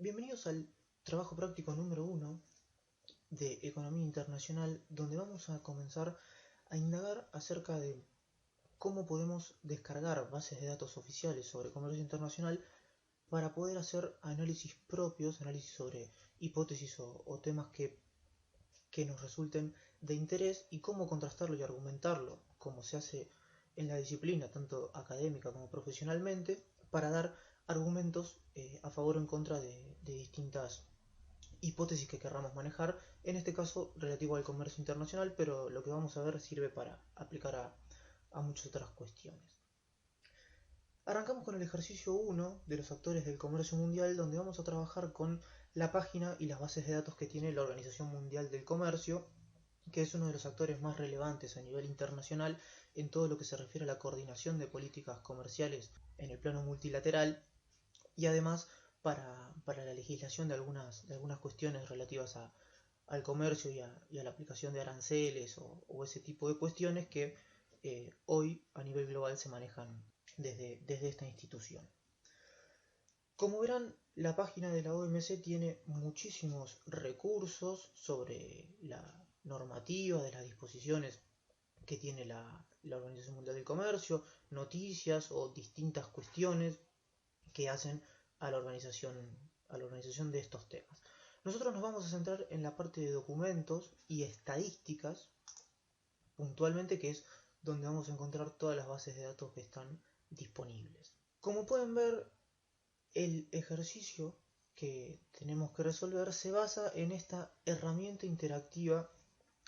Bienvenidos al trabajo práctico número 1 de Economía Internacional, donde vamos a comenzar a indagar acerca de cómo podemos descargar bases de datos oficiales sobre comercio internacional para poder hacer análisis propios, análisis sobre hipótesis o temas que nos resulten de interés y cómo contrastarlo y argumentarlo, como se hace en la disciplina, tanto académica como profesionalmente, para dar argumentos a favor o en contra de distintas hipótesis que querramos manejar, en este caso relativo al comercio internacional, pero lo que vamos a ver sirve para aplicar a muchas otras cuestiones. Arrancamos con el ejercicio 1 de los actores del comercio mundial, donde vamos a trabajar con la página y las bases de datos que tiene la Organización Mundial del Comercio, que es uno de los actores más relevantes a nivel internacional en todo lo que se refiere a la coordinación de políticas comerciales en el plano multilateral y además para la legislación de algunas cuestiones relativas al comercio y a la aplicación de aranceles o ese tipo de cuestiones que hoy a nivel global se manejan desde esta institución. Como verán, la página de la OMC tiene muchísimos recursos sobre la normativa, de las disposiciones que tiene la Organización Mundial del Comercio, noticias o distintas cuestiones que hacen a la organización de estos temas. Nosotros nos vamos a centrar en la parte de documentos y estadísticas, puntualmente, que es donde vamos a encontrar todas las bases de datos que están disponibles. Como pueden ver, el ejercicio que tenemos que resolver se basa en esta herramienta interactiva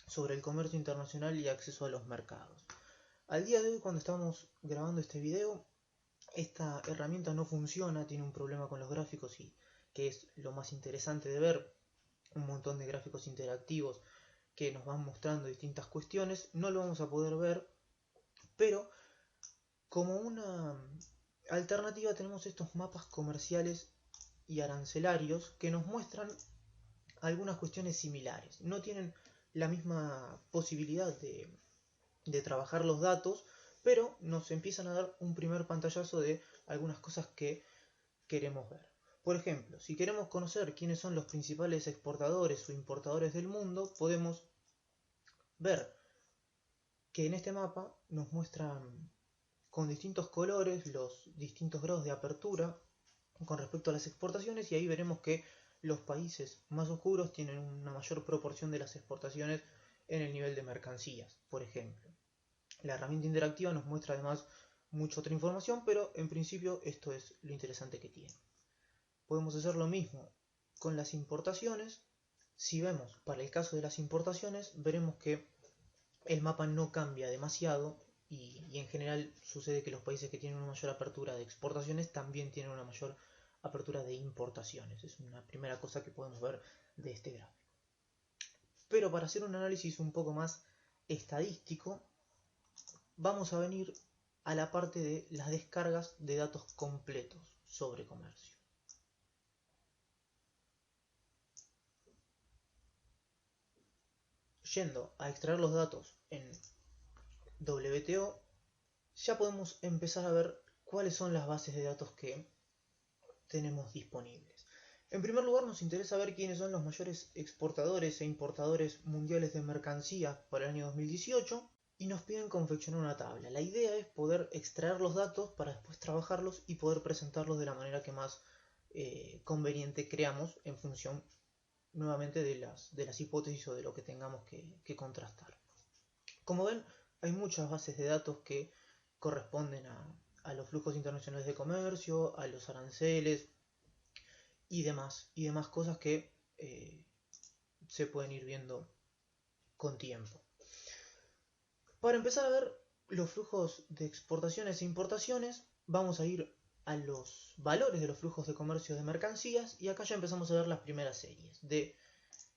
sobre el comercio internacional y acceso a los mercados. Al día de hoy, cuando estamos grabando este video, esta herramienta no funciona, tiene un problema con los gráficos y que es lo más interesante de ver, un montón de gráficos interactivos que nos van mostrando distintas cuestiones, no lo vamos a poder ver, pero como una alternativa tenemos estos mapas comerciales y arancelarios que nos muestran algunas cuestiones similares. No tienen la misma posibilidad de trabajar los datos, pero nos empiezan a dar un primer pantallazo de algunas cosas que queremos ver. Por ejemplo, si queremos conocer quiénes son los principales exportadores o importadores del mundo, podemos ver que en este mapa nos muestran con distintos colores los distintos grados de apertura con respecto a las exportaciones, y ahí veremos que los países más oscuros tienen una mayor proporción de las exportaciones en el nivel de mercancías, por ejemplo. La herramienta interactiva nos muestra además mucha otra información, pero en principio esto es lo interesante que tiene. Podemos hacer lo mismo con las importaciones. Si vemos para el caso de las importaciones, veremos que el mapa no cambia demasiado y en general sucede que los países que tienen una mayor apertura de exportaciones también tienen una mayor apertura de importaciones. Es una primera cosa que podemos ver de este gráfico. Pero para hacer un análisis un poco más estadístico, vamos a venir a la parte de las descargas de datos completos sobre comercio. Yendo a extraer los datos en WTO, ya podemos empezar a ver cuáles son las bases de datos que tenemos disponibles. En primer lugar, nos interesa ver quiénes son los mayores exportadores e importadores mundiales de mercancías para el año 2018 y nos piden confeccionar una tabla. La idea es poder extraer los datos para después trabajarlos y poder presentarlos de la manera que más conveniente creamos en función nuevamente de las hipótesis o de lo que tengamos que contrastar. Como ven, hay muchas bases de datos que corresponden a los flujos internacionales de comercio, a los aranceles y demás cosas que se pueden ir viendo con tiempo. Para empezar a ver los flujos de exportaciones e importaciones, vamos a ir a los valores de los flujos de comercio de mercancías y acá ya empezamos a ver las primeras series de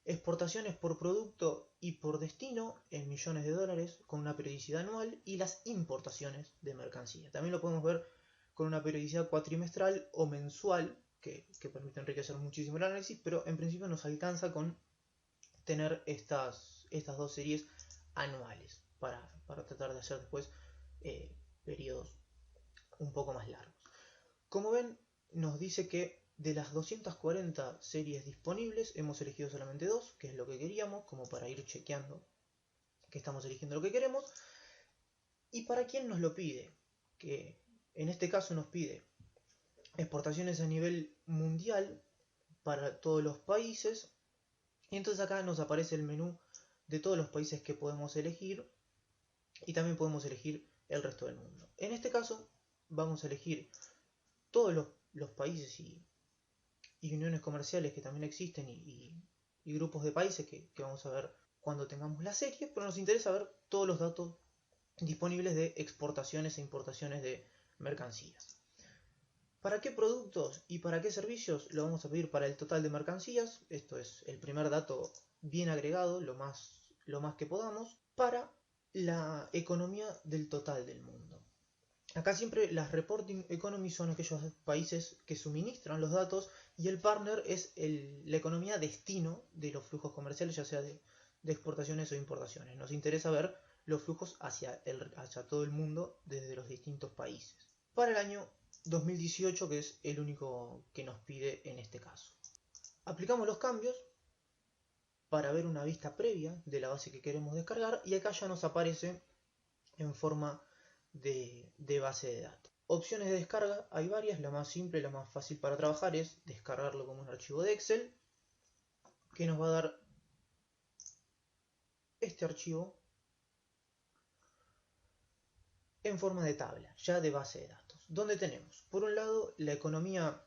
exportaciones por producto y por destino en millones de dólares con una periodicidad anual y las importaciones de mercancía. También lo podemos ver con una periodicidad cuatrimestral o mensual que permite enriquecer muchísimo el análisis, pero en principio nos alcanza con tener estas dos series anuales para tratar de hacer después periodos un poco más largos. Como ven, nos dice que de las 240 series disponibles hemos elegido solamente 2, que es lo que queríamos, como para ir chequeando que estamos eligiendo lo que queremos. ¿Y para quién nos lo pide? Que en este caso nos pide exportaciones a nivel mundial para todos los países. Y entonces acá nos aparece el menú de todos los países que podemos elegir y también podemos elegir el resto del mundo. En este caso vamos a elegir todos los países y uniones comerciales que también existen y grupos de países que vamos a ver cuando tengamos la serie, pero nos interesa ver todos los datos disponibles de exportaciones e importaciones de mercancías. ¿Para qué productos y para qué servicios? Lo vamos a pedir para el total de mercancías. Esto es el primer dato bien agregado, lo más que podamos, para la economía del total del mundo. Acá siempre las reporting economies son aquellos países que suministran los datos y el partner es la economía destino de los flujos comerciales, ya sea de exportaciones o importaciones. Nos interesa ver los flujos hacia todo el mundo desde los distintos países. Para el año 2018, que es el único que nos pide en este caso. Aplicamos los cambios para ver una vista previa de la base que queremos descargar y acá ya nos aparece en forma de base de datos. Opciones de descarga hay varias, la más simple, la más fácil para trabajar es descargarlo como un archivo de Excel, que nos va a dar este archivo en forma de tabla, ya de base de datos, donde tenemos, por un lado, la economía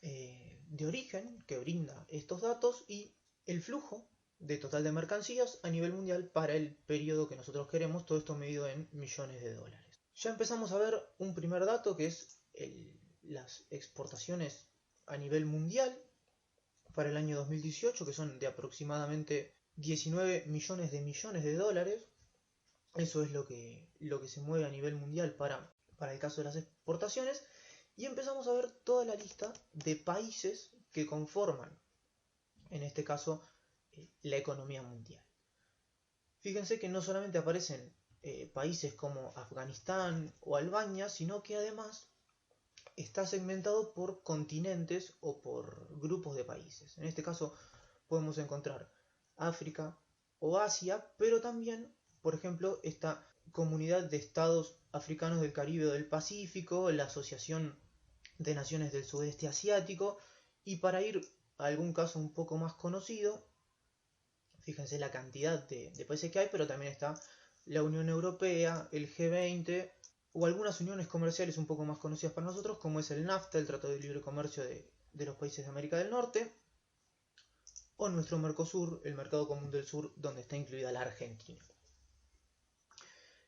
de origen que brinda estos datos y el flujo de total de mercancías a nivel mundial para el periodo que nosotros queremos, todo esto medido en millones de dólares. Ya empezamos a ver un primer dato que es las exportaciones a nivel mundial para el año 2018, que son de aproximadamente 19 millones de dólares. Eso es lo que se mueve a nivel mundial para el caso de las exportaciones. Y empezamos a ver toda la lista de países que conforman, en este caso, la economía mundial. Fíjense que no solamente aparecen países como Afganistán o Albania, sino que además está segmentado por continentes o por grupos de países. En este caso podemos encontrar África o Asia, pero también, por ejemplo, esta comunidad de estados africanos del Caribe o del Pacífico, la Asociación de Naciones del Sudeste Asiático, y para ir a algún caso un poco más conocido, fíjense la cantidad de países que hay, pero también está la Unión Europea, el G20 o algunas uniones comerciales un poco más conocidas para nosotros, como es el NAFTA, el Tratado de Libre Comercio de los países de América del Norte, o nuestro Mercosur, el Mercado Común del Sur, donde está incluida la Argentina.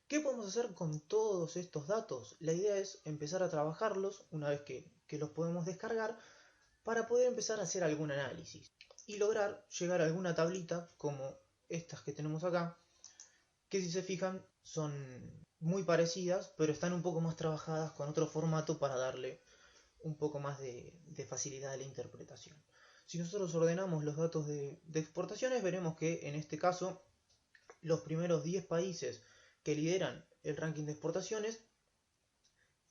¿Qué podemos hacer con todos estos datos? La idea es empezar a trabajarlos una vez que los podemos descargar para poder empezar a hacer algún análisis y lograr llegar a alguna tablita como estas que tenemos acá, que si se fijan son muy parecidas, pero están un poco más trabajadas con otro formato para darle un poco más de facilidad a la interpretación. Si nosotros ordenamos los datos de exportaciones, veremos que en este caso los primeros 10 países que lideran el ranking de exportaciones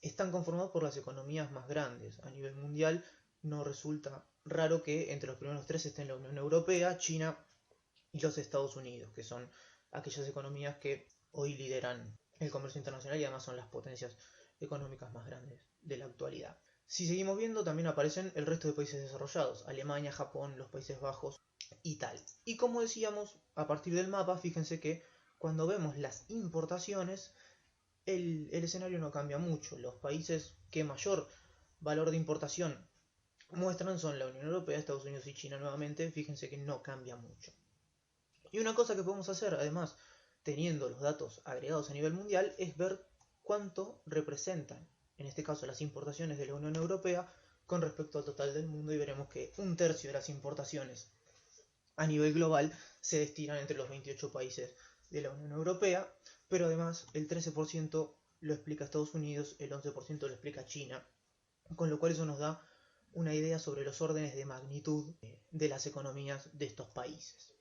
están conformados por las economías más grandes. A nivel mundial no resulta raro que entre los primeros 3 estén la Unión Europea, China y los Estados Unidos, que son aquellas economías que hoy lideran el comercio internacional y además son las potencias económicas más grandes de la actualidad. Si seguimos viendo, también aparecen el resto de países desarrollados, Alemania, Japón, los Países Bajos y tal. Y como decíamos, a partir del mapa, fíjense que cuando vemos las importaciones, el escenario no cambia mucho. Los países que mayor valor de importación muestran son la Unión Europea, Estados Unidos y China nuevamente. Fíjense que no cambia mucho. Y una cosa que podemos hacer, además, teniendo los datos agregados a nivel mundial, es ver cuánto representan, en este caso, las importaciones de la Unión Europea con respecto al total del mundo, y veremos que un tercio de las importaciones a nivel global se destinan entre los 28 países de la Unión Europea, pero además el 13% lo explica Estados Unidos, el 11% lo explica China, con lo cual eso nos da una idea sobre los órdenes de magnitud de las economías de estos países.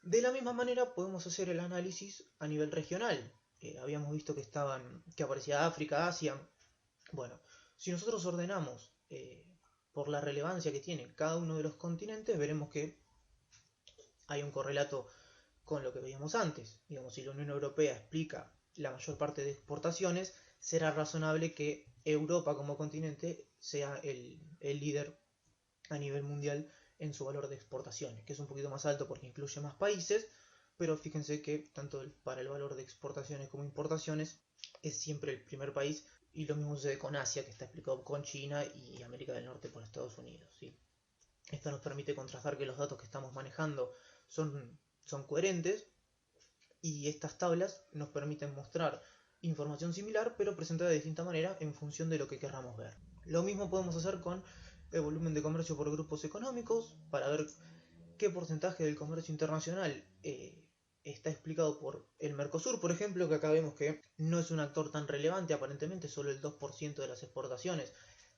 De la misma manera podemos hacer el análisis a nivel regional. Habíamos visto que aparecía África, Asia. Bueno, si nosotros ordenamos por la relevancia que tiene cada uno de los continentes, veremos que hay un correlato con lo que veíamos antes. Digamos, si la Unión Europea explica la mayor parte de exportaciones, será razonable que Europa como continente sea el líder a nivel mundial en su valor de exportaciones, que es un poquito más alto porque incluye más países, pero fíjense que tanto para el valor de exportaciones como importaciones es siempre el primer país, y lo mismo sucede con Asia, que está explicado con China, y América del Norte por Estados Unidos, ¿sí? Esto nos permite contrastar que los datos que estamos manejando son coherentes, y estas tablas nos permiten mostrar información similar pero presentada de distinta manera en función de lo que queramos ver. Lo mismo podemos hacer con el volumen de comercio por grupos económicos para ver qué porcentaje del comercio internacional está explicado por el Mercosur, por ejemplo, que acá vemos que no es un actor tan relevante, aparentemente solo el 2% de las exportaciones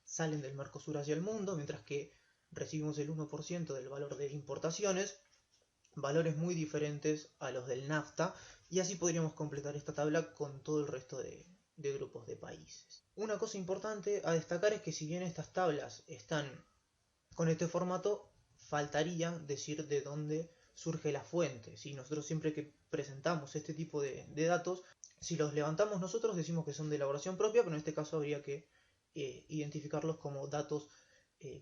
salen del Mercosur hacia el mundo, mientras que recibimos el 1% del valor de importaciones, valores muy diferentes a los del NAFTA, y así podríamos completar esta tabla con todo el resto de grupos de países. Una cosa importante a destacar es que si bien estas tablas están con este formato, faltaría decir de dónde surge la fuente. Si nosotros siempre que presentamos este tipo de datos, si los levantamos nosotros decimos que son de elaboración propia, pero en este caso habría que identificarlos como datos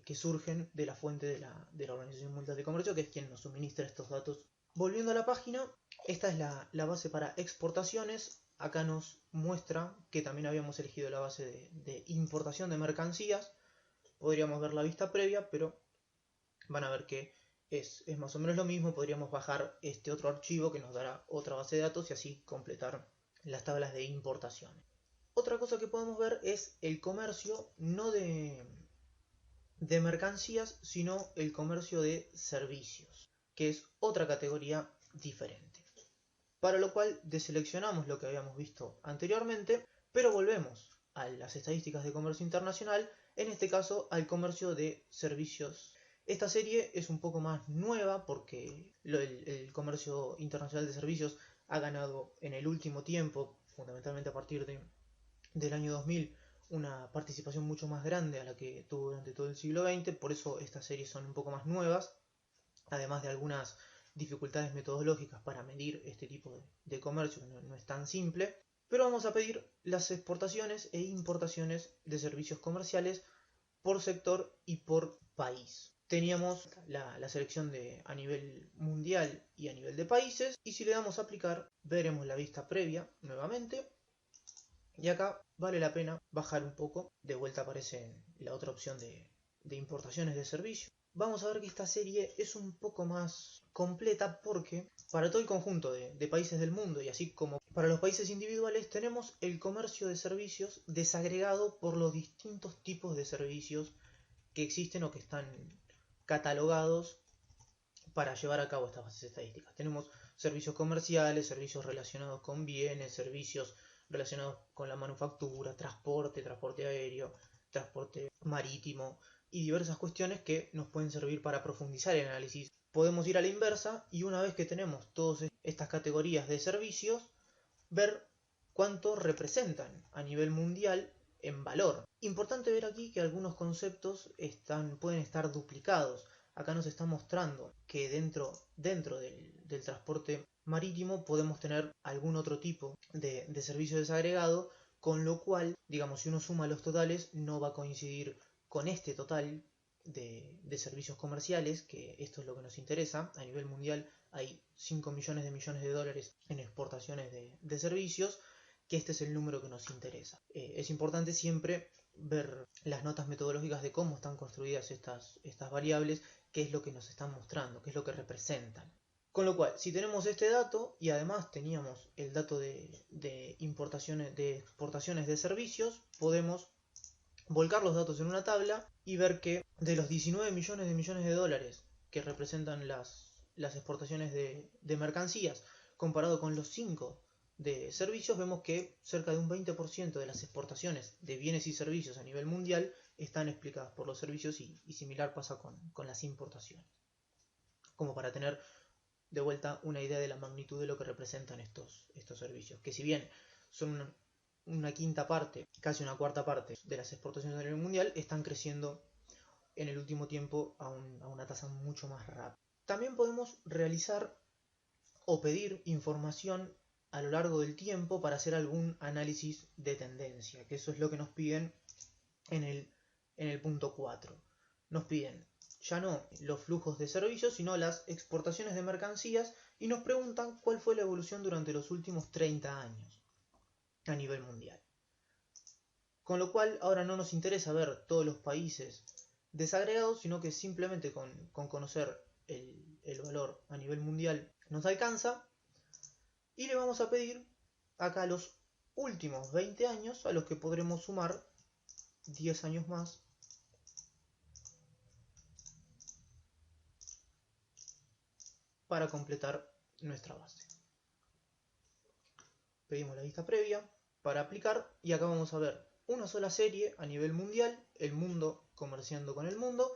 que surgen de la fuente de la Organización Mundial de Comercio, que es quien nos suministra estos datos. Volviendo a la página, esta es la base para exportaciones. Acá nos muestra que también habíamos elegido la base de importación de mercancías. Podríamos ver la vista previa, pero van a ver que es más o menos lo mismo. Podríamos bajar este otro archivo que nos dará otra base de datos y así completar las tablas de importación. Otra cosa que podemos ver es el comercio, no de mercancías, sino el comercio de servicios, que es otra categoría diferente. Para lo cual deseleccionamos lo que habíamos visto anteriormente, pero volvemos a las estadísticas de comercio internacional, en este caso al comercio de servicios. Esta serie es un poco más nueva porque el comercio internacional de servicios ha ganado en el último tiempo, fundamentalmente a partir del año 2000, una participación mucho más grande a la que tuvo durante todo el siglo XX, por eso estas series son un poco más nuevas, además de algunas dificultades metodológicas para medir este tipo de comercio, que no es tan simple, pero vamos a pedir las exportaciones e importaciones de servicios comerciales por sector y por país. Teníamos la selección a nivel mundial y a nivel de países, y si le damos a aplicar veremos la vista previa nuevamente. Y acá vale la pena bajar un poco. De vuelta aparece la otra opción de importaciones de servicio. Vamos a ver que esta serie es un poco más completa porque para todo el conjunto de países del mundo, y así como para los países individuales, tenemos el comercio de servicios desagregado por los distintos tipos de servicios que existen o que están catalogados para llevar a cabo estas bases estadísticas. Tenemos servicios comerciales, servicios relacionados con bienes, servicios relacionados con la manufactura, transporte aéreo, transporte marítimo y diversas cuestiones que nos pueden servir para profundizar el análisis. Podemos ir a la inversa y una vez que tenemos todas estas categorías de servicios, ver cuánto representan a nivel mundial en valor. Importante ver aquí que algunos conceptos pueden estar duplicados. Acá nos está mostrando que dentro del transporte marítimo podemos tener algún otro tipo de servicio desagregado, con lo cual, digamos, si uno suma los totales, no va a coincidir con este total de servicios comerciales, que esto es lo que nos interesa. A nivel mundial hay 5 millones de dólares en exportaciones de servicios, que este es el número que nos interesa. Es importante siempre ver las notas metodológicas de cómo están construidas estas variables, qué es lo que nos están mostrando, qué es lo que representan. Con lo cual, si tenemos este dato y además teníamos el dato de importaciones, de exportaciones de servicios, podemos volcar los datos en una tabla y ver que de los 19 millones de dólares que representan las exportaciones de mercancías, comparado con los 5 de servicios, vemos que cerca de un 20% de las exportaciones de bienes y servicios a nivel mundial están explicadas por los servicios, y similar pasa con las importaciones. Como para tener de vuelta una idea de la magnitud de lo que representan estos servicios, que si bien son una quinta parte, casi una cuarta parte de las exportaciones a nivel mundial, están creciendo en el último tiempo a una tasa mucho más rápida. También podemos realizar o pedir información a lo largo del tiempo para hacer algún análisis de tendencia, que eso es lo que nos piden en el punto 4. Nos piden ya no los flujos de servicios, sino las exportaciones de mercancías, y nos preguntan cuál fue la evolución durante los últimos 30 años a nivel mundial. Con lo cual ahora no nos interesa ver todos los países desagregados, sino que simplemente con conocer el valor a nivel mundial nos alcanza, y le vamos a pedir acá los últimos 20 años, a los que podremos sumar 10 años más para completar nuestra base. Pedimos la vista previa para aplicar, y acá vamos a ver una sola serie a nivel mundial, el mundo comerciando con el mundo,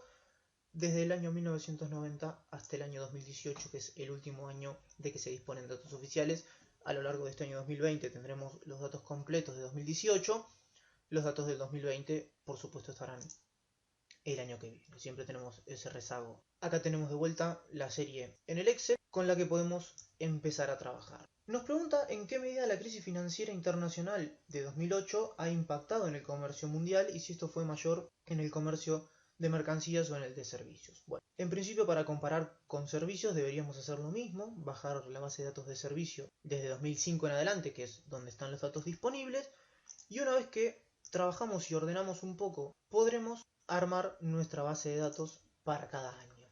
desde el año 1990 hasta el año 2018, que es el último año de que se disponen datos oficiales. A lo largo de este año 2020 tendremos los datos completos de 2018. Los datos del 2020, por supuesto, estarán el año que viene. Siempre tenemos ese rezago. Acá tenemos de vuelta la serie en el Excel con la que podemos empezar a trabajar. Nos pregunta en qué medida la crisis financiera internacional de 2008 ha impactado en el comercio mundial y si esto fue mayor en el comercio de mercancías o en el de servicios. Bueno, en principio, para comparar con servicios deberíamos hacer lo mismo, bajar la base de datos de servicio desde 2005 en adelante, que es donde están los datos disponibles, y una vez que trabajamos y ordenamos un poco, podremos armar nuestra base de datos para cada año.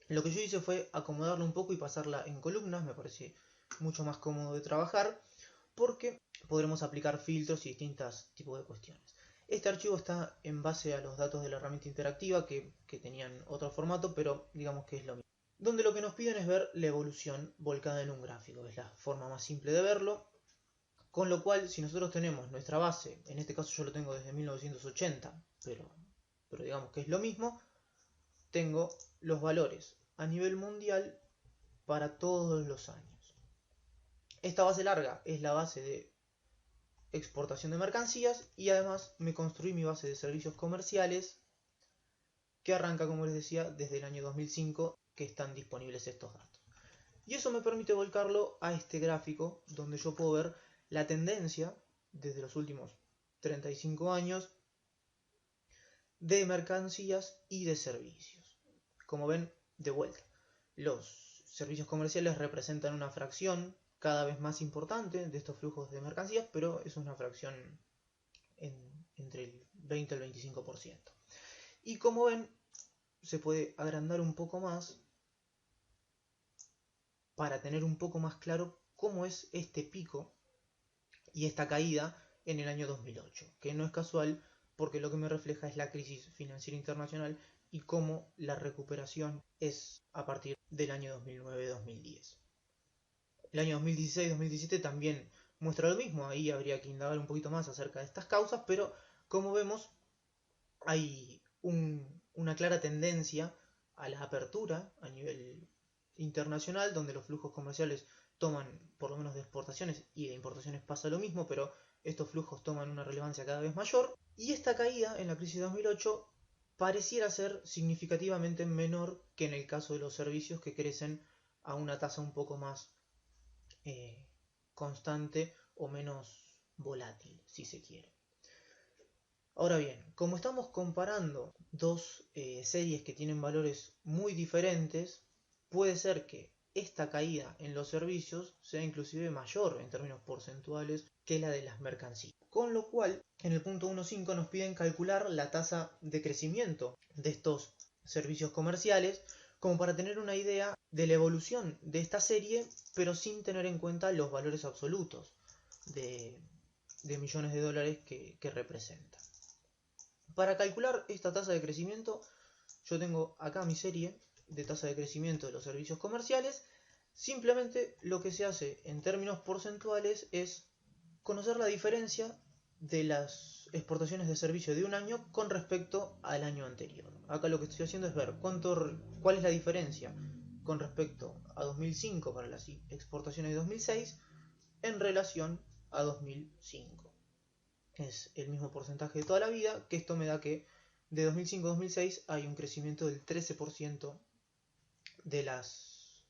Lo que yo hice fue acomodarla un poco y pasarla en columnas, me parece mucho más cómodo de trabajar, porque podremos aplicar filtros y distintos tipos de cuestiones. Este archivo está en base a los datos de la herramienta interactiva que tenían otro formato, pero digamos que es lo mismo. Donde lo que nos piden es ver la evolución volcada en un gráfico, es la forma más simple de verlo. Con lo cual, si nosotros tenemos nuestra base, en este caso yo lo tengo desde 1980, pero digamos que es lo mismo, tengo los valores a nivel mundial para todos los años. Esta base larga es la base de exportación de mercancías, y además me construí mi base de servicios comerciales que arranca, como les decía, desde el año 2005, que están disponibles estos datos. Y eso me permite volcarlo a este gráfico donde yo puedo ver la tendencia desde los últimos 35 años de mercancías y de servicios. Como ven, de vuelta, los servicios comerciales representan una fracción cada vez más importante de estos flujos de mercancías, pero es una fracción entre el 20 y el 25%. Y como ven, se puede agrandar un poco más para tener un poco más claro cómo es este pico y esta caída en el año 2008, que no es casual, porque lo que me refleja es la crisis financiera internacional y cómo la recuperación es a partir del año 2009-2010. El año 2016-2017 también muestra lo mismo, ahí habría que indagar un poquito más acerca de estas causas, pero como vemos hay una clara tendencia a la apertura a nivel internacional, donde los flujos comerciales toman, por lo menos de exportaciones y de importaciones pasa lo mismo, pero estos flujos toman una relevancia cada vez mayor, y esta caída en la crisis de 2008 pareciera ser significativamente menor que en el caso de los servicios, que crecen a una tasa un poco más constante o menos volátil, si se quiere. Ahora bien, como estamos comparando dos series que tienen valores muy diferentes, puede ser que esta caída en los servicios sea inclusive mayor en términos porcentuales que la de las mercancías. Con lo cual, en el punto 1.5 nos piden calcular la tasa de crecimiento de estos servicios comerciales, como para tener una idea de la evolución de esta serie, pero sin tener en cuenta los valores absolutos de millones de dólares que representa. Para calcular esta tasa de crecimiento, yo tengo acá mi serie de tasa de crecimiento de los servicios comerciales. Simplemente lo que se hace en términos porcentuales es conocer la diferencia de las exportaciones de servicio de un año con respecto al año anterior. Acá lo que estoy haciendo es ver cuál es la diferencia con respecto a 2005 para las exportaciones de 2006 en relación a 2005. Es el mismo porcentaje de toda la vida, que esto me da que De 2005 a 2006 hay un crecimiento del 13% de las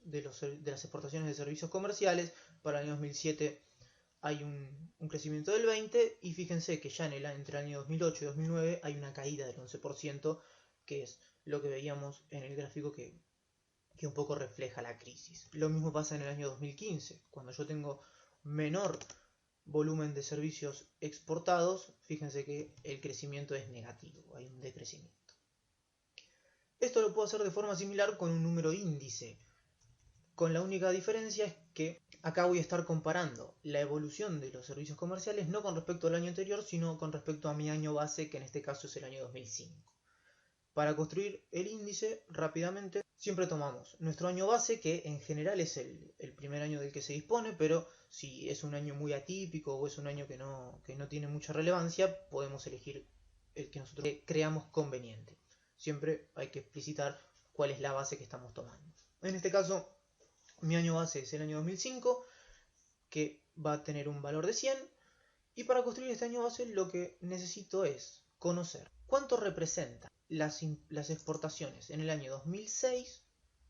exportaciones de servicios comerciales. Para el año 2007 hay un crecimiento del 20%, y fíjense que ya entre el año 2008 y 2009 hay una caída del 11%, que es lo que veíamos en el gráfico que un poco refleja la crisis. Lo mismo pasa en el año 2015, cuando yo tengo menor volumen de servicios exportados, fíjense que el crecimiento es negativo, hay un decrecimiento. Esto lo puedo hacer de forma similar con un número índice, con la única diferencia es que acá voy a estar comparando la evolución de los servicios comerciales no con respecto al año anterior, sino con respecto a mi año base, que en este caso es el año 2005. Para construir el índice rápidamente, siempre tomamos nuestro año base, que en general es el primer año del que se dispone, pero si es un año muy atípico o es un año que no tiene mucha relevancia, podemos elegir el que nosotros creamos conveniente. Siempre hay que explicitar cuál es la base que estamos tomando. En este caso, mi año base es el año 2005, que va a tener un valor de 100, y para construir este año base lo que necesito es conocer cuánto representa las exportaciones en el año 2006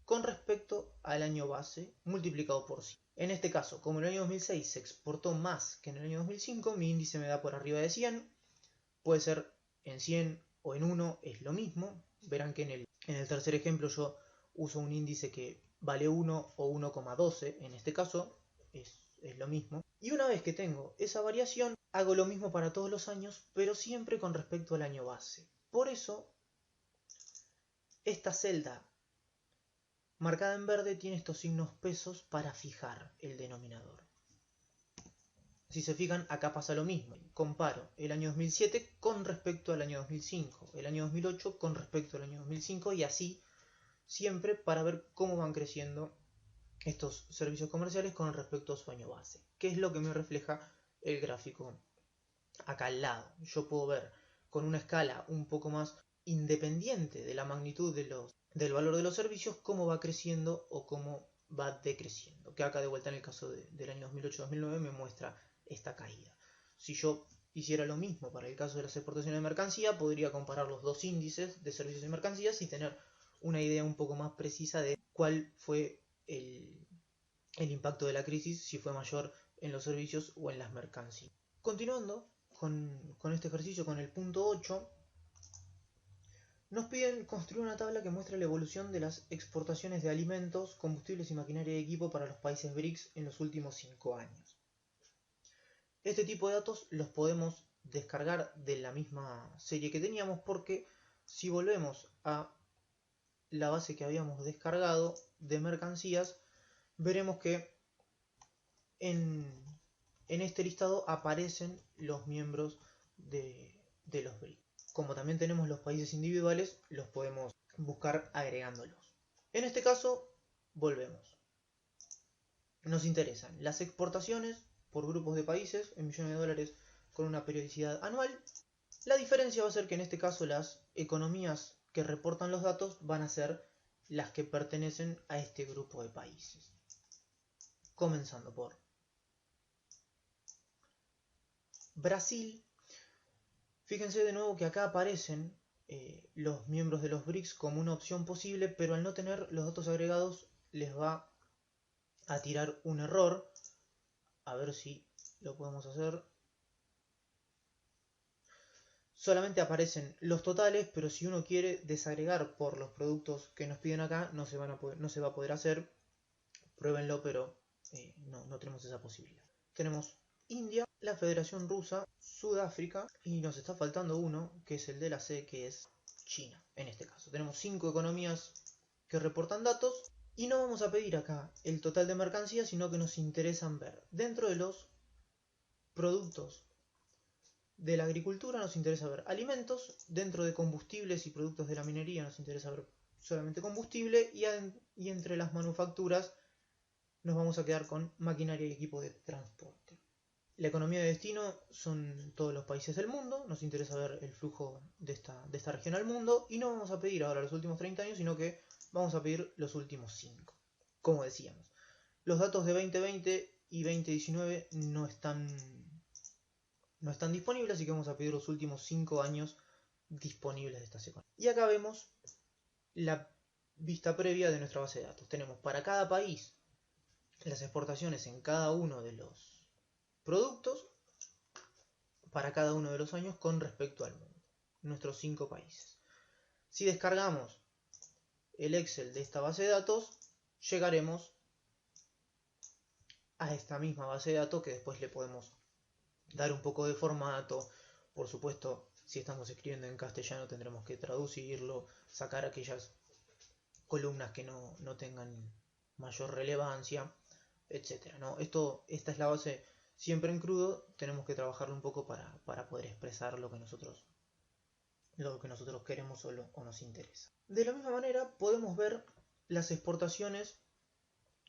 con respecto al año base multiplicado por 100. En este caso, como en el año 2006 se exportó más que en el año 2005, mi índice me da por arriba de 100. Puede ser en 100 o en 1, es lo mismo. Verán que en el tercer ejemplo yo uso un índice que vale 1 o 1,12, en este caso es lo mismo. Y una vez que tengo esa variación, hago lo mismo para todos los años, pero siempre con respecto al año base. Por eso, esta celda marcada en verde tiene estos signos pesos para fijar el denominador. Si se fijan, acá pasa lo mismo. Comparo el año 2007 con respecto al año 2005, el año 2008 con respecto al año 2005, y así siempre para ver cómo van creciendo estos servicios comerciales con respecto a su año base. ¿Qué es lo que me refleja el gráfico acá al lado? Yo puedo ver con una escala un poco más independiente de la magnitud del valor de los servicios cómo va creciendo o cómo va decreciendo. Que acá de vuelta en el caso del año 2008-2009 me muestra esta caída. Si yo hiciera lo mismo para el caso de las exportaciones de mercancía, podría comparar los dos índices de servicios y mercancías y tener una idea un poco más precisa de cuál fue el impacto de la crisis, si fue mayor en los servicios o en las mercancías. Continuando con este ejercicio, con el punto 8, nos piden construir una tabla que muestre la evolución de las exportaciones de alimentos, combustibles y maquinaria de equipo para los países BRICS en los últimos 5 años. Este tipo de datos los podemos descargar de la misma serie que teníamos, porque si volvemos a la base que habíamos descargado de mercancías, veremos que en este listado aparecen los miembros de los BRICS. Como también tenemos los países individuales, los podemos buscar agregándolos. En este caso, volvemos. Nos interesan las exportaciones por grupos de países en millones de dólares con una periodicidad anual. La diferencia va a ser que en este caso las economías que reportan los datos van a ser las que pertenecen a este grupo de países. Comenzando por Brasil. Fíjense de nuevo que acá aparecen los miembros de los BRICS como una opción posible, pero al no tener los datos agregados les va a tirar un error. A ver si lo podemos hacer. Solamente aparecen los totales, pero si uno quiere desagregar por los productos que nos piden acá, no se va a poder hacer. Pruébenlo, pero no tenemos esa posibilidad. Tenemos India, la Federación Rusa, Sudáfrica, y nos está faltando uno, que es el de la C, que es China. En este caso tenemos 5 economías que reportan datos, y no vamos a pedir acá el total de mercancías, sino que nos interesan ver dentro de los productos de la agricultura, nos interesa ver alimentos, dentro de combustibles y productos de la minería nos interesa ver solamente combustible, y entre las manufacturas nos vamos a quedar con maquinaria y equipo de transporte. La economía de destino son todos los países del mundo, nos interesa ver el flujo de esta región al mundo, y no vamos a pedir ahora los últimos 30 años, sino que vamos a pedir los últimos 5. Como decíamos, los datos de 2020 y 2019 no están disponibles, así que vamos a pedir los últimos 5 años disponibles de estas economías. Y acá vemos la vista previa de nuestra base de datos. Tenemos para cada país las exportaciones en cada uno de los productos para cada uno de los años con respecto al mundo. Nuestros 5 países. Si descargamos el Excel de esta base de datos, llegaremos a esta misma base de datos que después le podemos dar un poco de formato. Por supuesto, si estamos escribiendo en castellano tendremos que traducirlo, sacar aquellas columnas que no tengan mayor relevancia, etc. ¿no? Esta es la base siempre en crudo, tenemos que trabajarlo un poco para poder expresar lo que nosotros queremos o nos interesa. De la misma manera podemos ver las exportaciones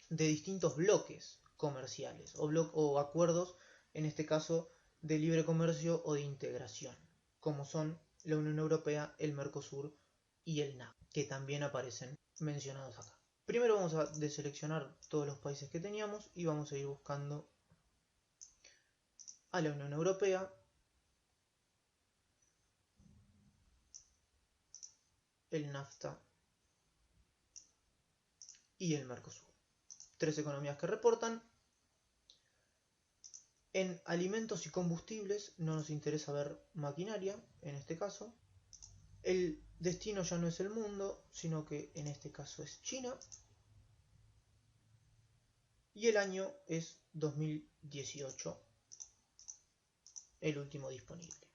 de distintos bloques comerciales o acuerdos, en este caso de libre comercio o de integración, como son la Unión Europea, el Mercosur y el NAFTA, que también aparecen mencionados acá. Primero vamos a deseleccionar todos los países que teníamos y vamos a ir buscando a la Unión Europea, el NAFTA y el Mercosur. 3 economías que reportan. En alimentos y combustibles no nos interesa ver maquinaria, en este caso. El destino ya no es el mundo, sino que en este caso es China. Y el año es 2018, el último disponible.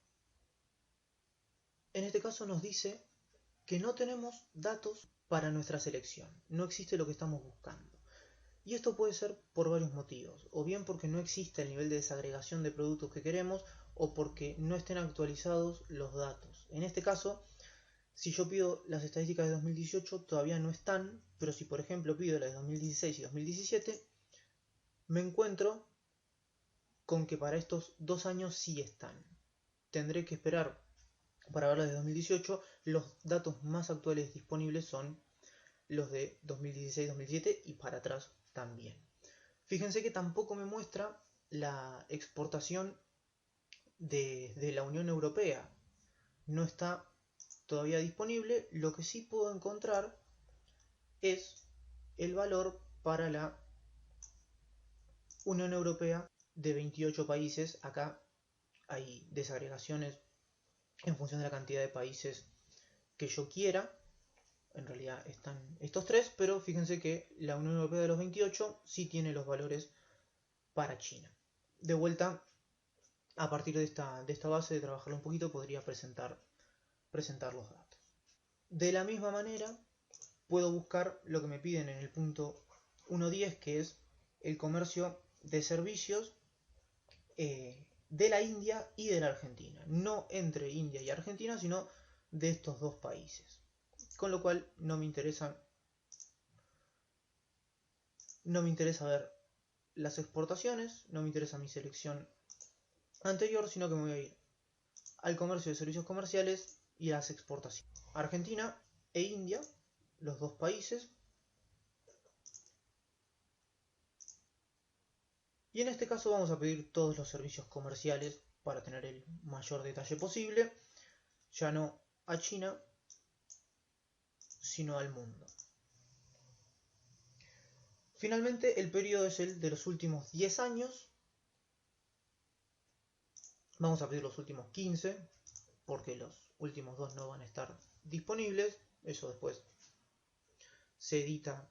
En este caso nos dice que no tenemos datos para nuestra selección, no existe lo que estamos buscando. Y esto puede ser por varios motivos, o bien porque no existe el nivel de desagregación de productos que queremos, o porque no estén actualizados los datos. En este caso, si yo pido las estadísticas de 2018, todavía no están, pero si por ejemplo pido las de 2016 y 2017, me encuentro con que para estos 2 años sí están. Tendré que esperar para ver las de 2018, los datos más actuales disponibles son los de 2016, 2017 y para atrás también. Fíjense que tampoco me muestra la exportación de la Unión Europea. No está todavía disponible. Lo que sí puedo encontrar es el valor para la Unión Europea de 28 países. Acá hay desagregaciones en función de la cantidad de países que yo quiera. En realidad están estos 3, pero fíjense que la Unión Europea de los 28 sí tiene los valores para China. De vuelta, a partir de esta base, de trabajarlo un poquito, podría presentar los datos. De la misma manera, puedo buscar lo que me piden en el punto 1.10, que es el comercio de servicios de la India y de la Argentina. No entre India y Argentina, sino de estos 2 países. Con lo cual no me interesa ver las exportaciones, no me interesa mi selección anterior, sino que me voy a ir al comercio de servicios comerciales y a las exportaciones. Argentina e India, los 2 países. Y en este caso vamos a pedir todos los servicios comerciales para tener el mayor detalle posible, ya no a China, sino al mundo. Finalmente, el periodo es el de los últimos 10 años. Vamos a pedir los últimos 15, porque los últimos 2 no van a estar disponibles. Eso después se edita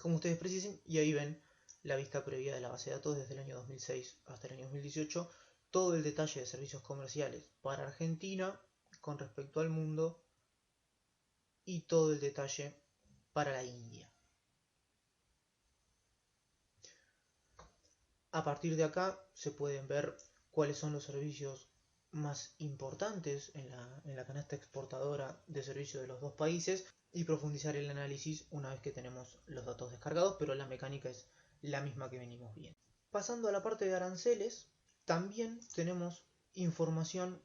como ustedes precisen, y ahí ven la vista previa de la base de datos desde el año 2006 hasta el año 2018. Todo el detalle de servicios comerciales para Argentina con respecto al mundo y todo el detalle para la India. A partir de acá se pueden ver cuáles son los servicios más importantes en la canasta exportadora de servicios de los 2 países y profundizar el análisis una vez que tenemos los datos descargados, pero la mecánica es la misma que venimos viendo. Pasando a la parte de aranceles, también tenemos información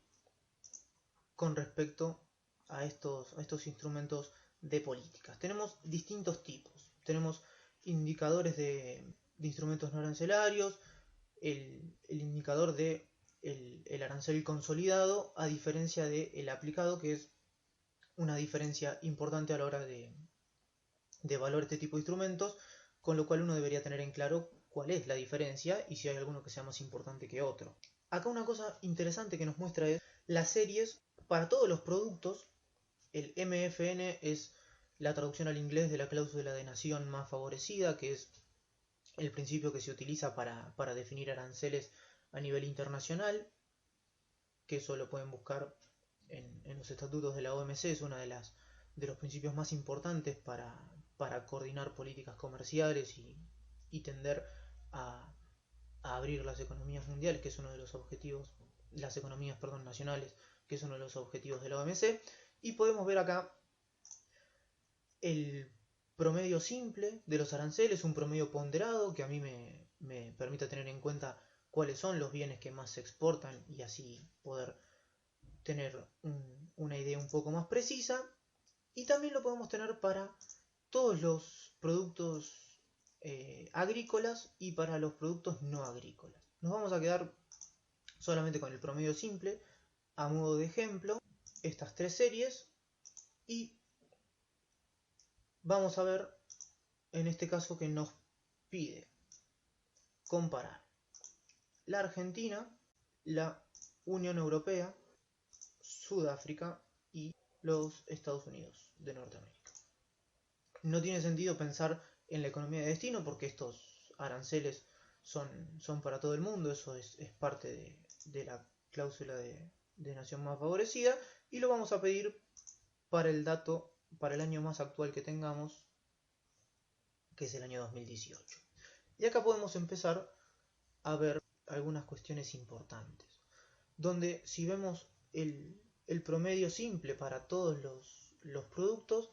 con respecto a estos instrumentos de políticas. Tenemos distintos tipos. Tenemos indicadores de instrumentos no arancelarios, el indicador de el arancel consolidado a diferencia del aplicado, que es una diferencia importante a la hora de evaluar este tipo de instrumentos, con lo cual uno debería tener en claro cuál es la diferencia y si hay alguno que sea más importante que otro. Acá una cosa interesante que nos muestra es las series para todos los productos. El MFN es la traducción al inglés de la cláusula de nación más favorecida, que es el principio que se utiliza para definir aranceles a nivel internacional, que eso lo pueden buscar en los estatutos de la OMC. Es uno de los principios más importantes para coordinar políticas comerciales y tender a abrir las economías mundiales, que es uno de los objetivos, las economías, perdón, nacionales, que es uno de los objetivos de la OMC. Y podemos ver acá el promedio simple de los aranceles, un promedio ponderado que a mí me permite tener en cuenta cuáles son los bienes que más se exportan y así poder tener una idea un poco más precisa. Y también lo podemos tener para todos los productos agrícolas y para los productos no agrícolas. Nos vamos a quedar solamente con el promedio simple a modo de ejemplo, estas tres series, y vamos a ver en este caso que nos pide comparar la Argentina, la Unión Europea, Sudáfrica y los Estados Unidos de Norteamérica. No tiene sentido pensar en la economía de destino porque estos aranceles son para todo el mundo, eso es parte de la cláusula de nación más favorecida, y lo vamos a pedir para el dato, para el año más actual que tengamos, que es el año 2018. Y acá podemos empezar a ver algunas cuestiones importantes, donde si vemos el promedio simple para todos los productos,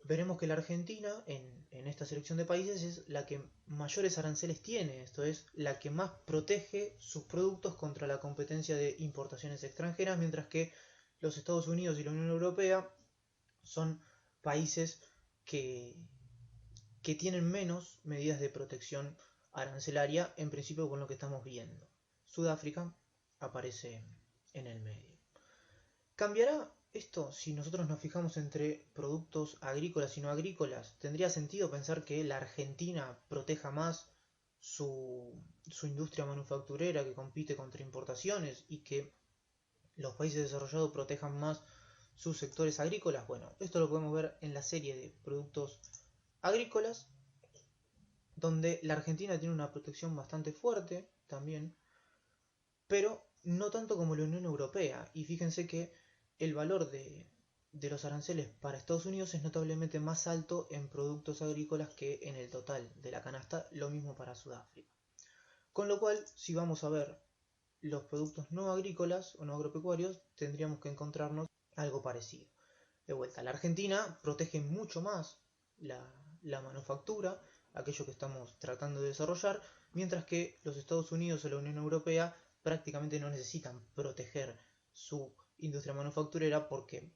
veremos que la Argentina en esta selección de países es la que mayores aranceles tiene, esto es, la que más protege sus productos contra la competencia de importaciones extranjeras, mientras que los Estados Unidos y la Unión Europea son países que tienen menos medidas de protección arancelaria, en principio con lo que estamos viendo. Sudáfrica aparece en el medio. ¿Cambiará esto si nosotros nos fijamos entre productos agrícolas y no agrícolas? ¿Tendría sentido pensar que la Argentina proteja más su industria manufacturera que compite contra importaciones y que los países desarrollados protejan más sus sectores agrícolas? Bueno, esto lo podemos ver en la serie de productos agrícolas, donde la Argentina tiene una protección bastante fuerte también, pero no tanto como la Unión Europea. Y fíjense que el valor de los aranceles para Estados Unidos es notablemente más alto en productos agrícolas que en el total de la canasta, lo mismo para Sudáfrica. Con lo cual, si vamos a ver los productos no agrícolas o no agropecuarios, tendríamos que encontrarnos algo parecido. De vuelta, la Argentina protege mucho más la manufactura, aquello que estamos tratando de desarrollar, mientras que los Estados Unidos o la Unión Europea prácticamente no necesitan proteger su industria manufacturera porque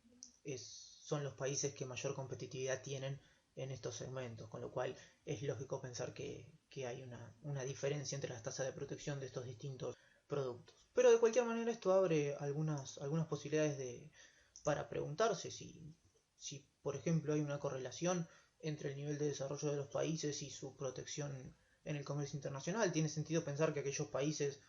son los países que mayor competitividad tienen en estos segmentos, con lo cual es lógico pensar que hay una diferencia entre las tasas de protección de estos distintos productos. Pero de cualquier manera esto abre algunas posibilidades para preguntarse si, por ejemplo, hay una correlación entre el nivel de desarrollo de los países y su protección en el comercio internacional. Tiene sentido pensar que aquellos países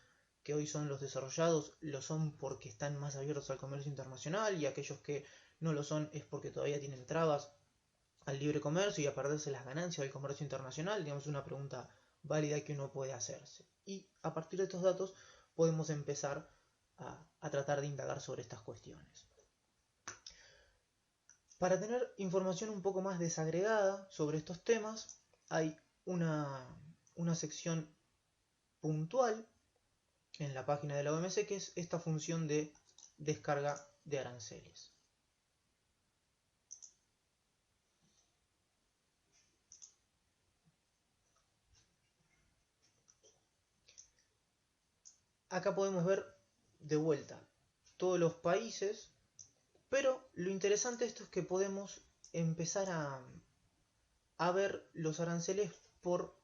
que hoy son los desarrollados lo son porque están más abiertos al comercio internacional, y aquellos que no lo son es porque todavía tienen trabas al libre comercio y a perderse las ganancias del comercio internacional. Digamos, una pregunta válida que uno puede hacerse. Y a partir de estos datos podemos empezar a tratar de indagar sobre estas cuestiones. Para tener información un poco más desagregada sobre estos temas, hay una sección puntual en la página de la OMC, que es esta función de descarga de aranceles. Acá podemos ver de vuelta todos los países, pero lo interesante de esto es que podemos empezar a ver los aranceles por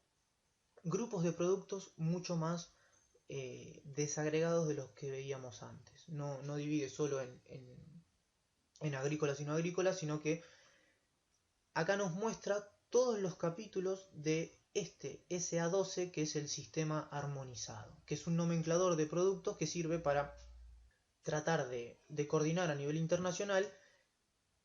grupos de productos mucho más desagregados de los que veíamos antes. No divide solo en agrícolas y no agrícolas, sino que acá nos muestra todos los capítulos de este SA12, que es el sistema armonizado, que es un nomenclador de productos que sirve para tratar de coordinar a nivel internacional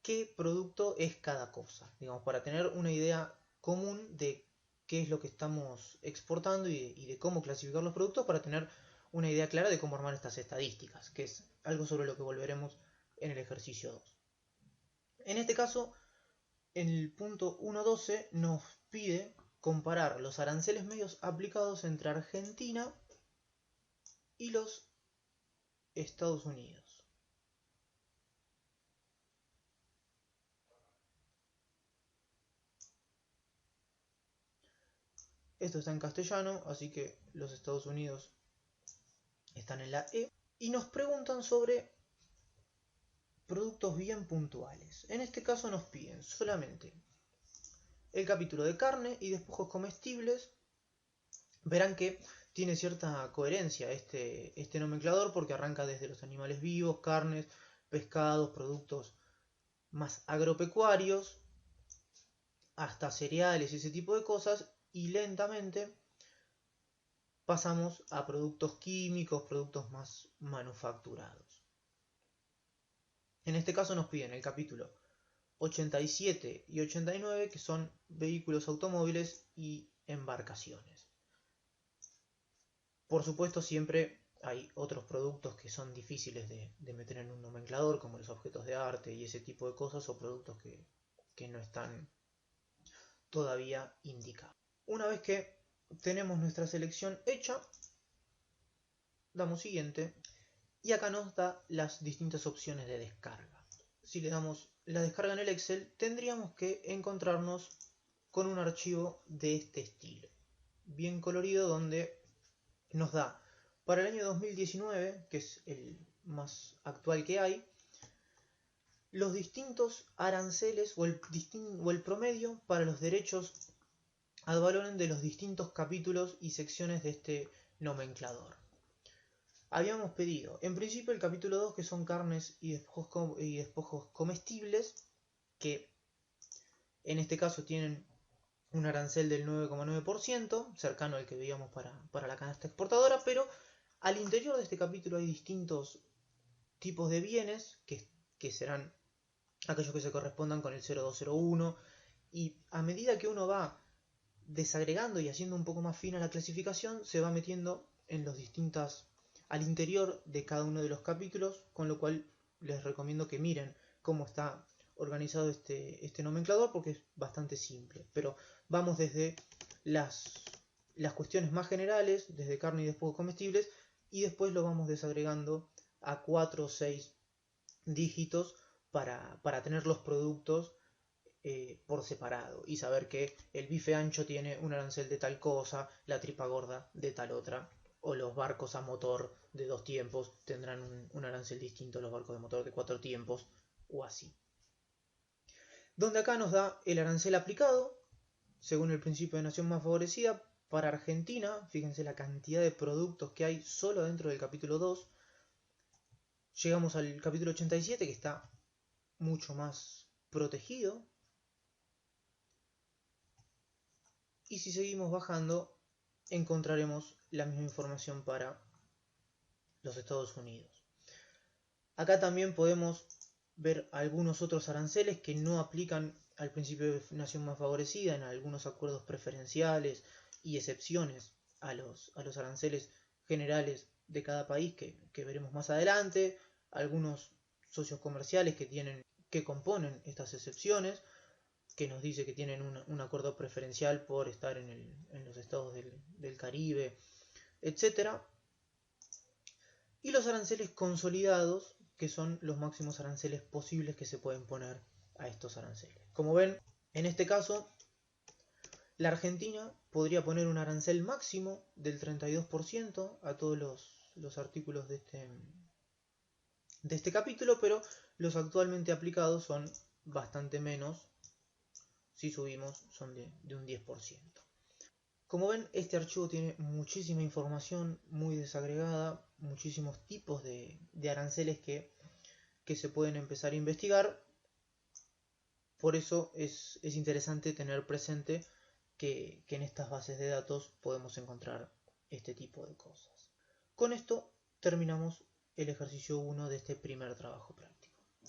qué producto es cada cosa, digamos, para tener una idea común de qué es lo que estamos exportando y de cómo clasificar los productos, para tener una idea clara de cómo armar estas estadísticas, que es algo sobre lo que volveremos en el ejercicio 2. En este caso, en el punto 1.12 nos pide comparar los aranceles medios aplicados entre Argentina y los Estados Unidos. Esto está en castellano, así que los Estados Unidos están en la E. Y nos preguntan sobre productos bien puntuales. En este caso nos piden solamente el capítulo de carne y despojos comestibles. Verán que tiene cierta coherencia este nomenclador, porque arranca desde los animales vivos, carnes, pescados, productos más agropecuarios, hasta cereales y ese tipo de cosas, y lentamente pasamos a productos químicos, productos más manufacturados. En este caso nos piden el capítulo 87 y 89, que son vehículos automóviles y embarcaciones. Por supuesto, siempre hay otros productos que son difíciles de meter en un nomenclador, como los objetos de arte y ese tipo de cosas, o productos que no están todavía indicados. Una vez que tenemos nuestra selección hecha, damos siguiente y acá nos da las distintas opciones de descarga. Si le damos la descarga en el Excel, tendríamos que encontrarnos con un archivo de este estilo, bien colorido, donde nos da para el año 2019, que es el más actual que hay, los distintos aranceles o el promedio para los derechos ad valorem de los distintos capítulos y secciones de este nomenclador. Habíamos pedido, en principio, el capítulo 2, que son carnes y despojos comestibles, que en este caso tienen un arancel del 9,9%, cercano al que veíamos para la canasta exportadora, pero al interior de este capítulo hay distintos tipos de bienes que serán aquellos que se correspondan con el 0201, y a medida que uno va desagregando y haciendo un poco más fina la clasificación, se va metiendo en los distintas al interior de cada uno de los capítulos, con lo cual les recomiendo que miren cómo está organizado este nomenclador, porque es bastante simple. Pero vamos desde las cuestiones más generales, desde carne y despojos comestibles, y después lo vamos desagregando a 4 o 6 dígitos para tener los productos por separado y saber que el bife ancho tiene un arancel de tal cosa, la tripa gorda de tal otra, o los barcos a motor de 2 tiempos tendrán un arancel distinto a los barcos de motor de 4 tiempos, o así. Donde acá nos da el arancel aplicado, según el principio de nación más favorecida, para Argentina. Fíjense la cantidad de productos que hay solo dentro del capítulo 2. Llegamos al capítulo 87, que está mucho más protegido. Y si seguimos bajando, encontraremos la misma información para los Estados Unidos. Acá también podemos ver algunos otros aranceles que no aplican al principio de nación más favorecida, en algunos acuerdos preferenciales y excepciones a los aranceles generales de cada país que veremos más adelante, algunos socios comerciales que componen estas excepciones, que nos dice que tienen un acuerdo preferencial por estar en los estados del Caribe, etc. Y los aranceles consolidados, que son los máximos aranceles posibles que se pueden poner a estos aranceles. Como ven, en este caso, la Argentina podría poner un arancel máximo del 32% a todos los artículos de este capítulo, pero los actualmente aplicados son bastante menos. Si subimos, son de un 10%. Como ven, este archivo tiene muchísima información muy desagregada, muchísimos tipos de aranceles que se pueden empezar a investigar. Por eso es interesante tener presente que en estas bases de datos podemos encontrar este tipo de cosas. Con esto terminamos el ejercicio 1 de este primer trabajo práctico.